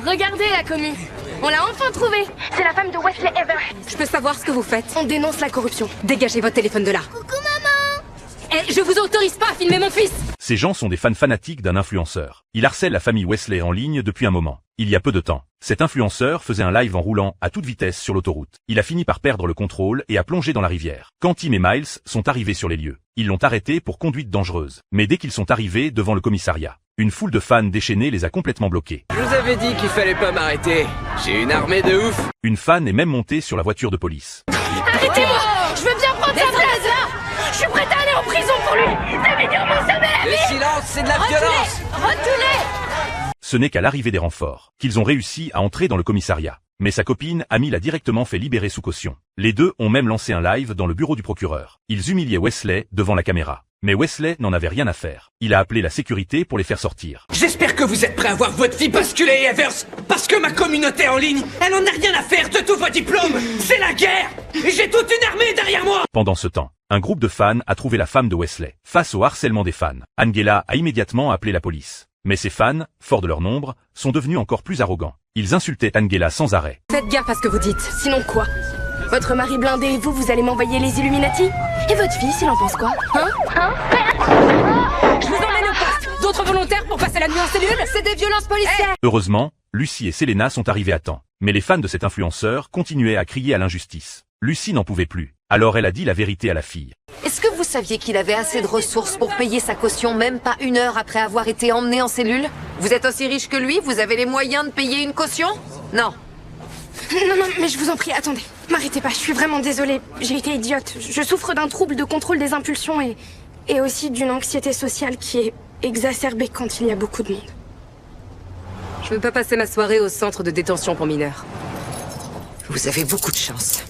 Regardez la commu. On l'a enfin trouvée. C'est la femme de Wesley Evers. Je peux savoir ce que vous faites? On dénonce la corruption. Dégagez votre téléphone de là. Coucou maman. Eh, je vous autorise pas à filmer mon fils! Ces gens sont des fans fanatiques d'un influenceur. Il harcèle la famille Wesley en ligne depuis un moment. Il y a peu de temps, cet influenceur faisait un live en roulant à toute vitesse sur l'autoroute. Il a fini par perdre le contrôle et a plongé dans la rivière. Quand Tim et Miles sont arrivés sur les lieux, ils l'ont arrêté pour conduite dangereuse. Mais dès qu'ils sont arrivés devant le commissariat, une foule de fans déchaînés les a complètement bloqués. Je vous avais dit qu'il fallait pas m'arrêter. J'ai une armée de ouf. Une fan est même montée sur la voiture de police. Arrêtez-moi. Je veux bien prendre sa place. Je suis prête à aller en prison pour lui. Ça veut dire mon sauver la Le vie. silence, c'est de la violence. Retournez. Ce n'est qu'à l'arrivée des renforts qu'ils ont réussi à entrer dans le commissariat. Mais sa copine, Amy, l'a directement fait libérer sous caution. Les deux ont même lancé un live dans le bureau du procureur. Ils humiliaient Wesley devant la caméra. Mais Wesley n'en avait rien à faire. Il a appelé la sécurité pour les faire sortir. J'espère que vous êtes prêts à voir votre vie basculer, Evers. Parce que ma communauté en ligne, elle en a rien à faire de tous vos diplômes. C'est la guerre. Et j'ai toute une armée derrière moi. Pendant ce temps, un groupe de fans a trouvé la femme de Wesley. Face au harcèlement des fans, Angela a immédiatement appelé la police. Mais ces fans, forts de leur nombre, sont devenus encore plus arrogants. Ils insultaient Angela sans arrêt. Faites gaffe à ce que vous dites. Sinon quoi? Votre mari blindé et vous allez m'envoyer les Illuminati? Et votre fils, il en pense quoi? Je vous emmène au poste. D'autres volontaires pour passer la nuit en cellule? C'est des violences policières. Heureusement, Lucy et Selena sont arrivés à temps. Mais les fans de cet influenceur continuaient à crier à l'injustice. Lucy n'en pouvait plus. Alors elle a dit la vérité à la fille. Est-ce que vous saviez qu'il avait assez de ressources pour payer sa caution même pas 1 heure après avoir été emmené en cellule? Vous êtes aussi riche que lui? Vous avez les moyens de payer une caution? Non. Non, mais je vous en prie, attendez. M'arrêtez pas, je suis vraiment désolée. J'ai été idiote. Je souffre d'un trouble de contrôle des impulsions et aussi d'une anxiété sociale qui est exacerbée quand il y a beaucoup de monde. Je veux pas passer ma soirée au centre de détention pour mineurs. Vous avez beaucoup de chance.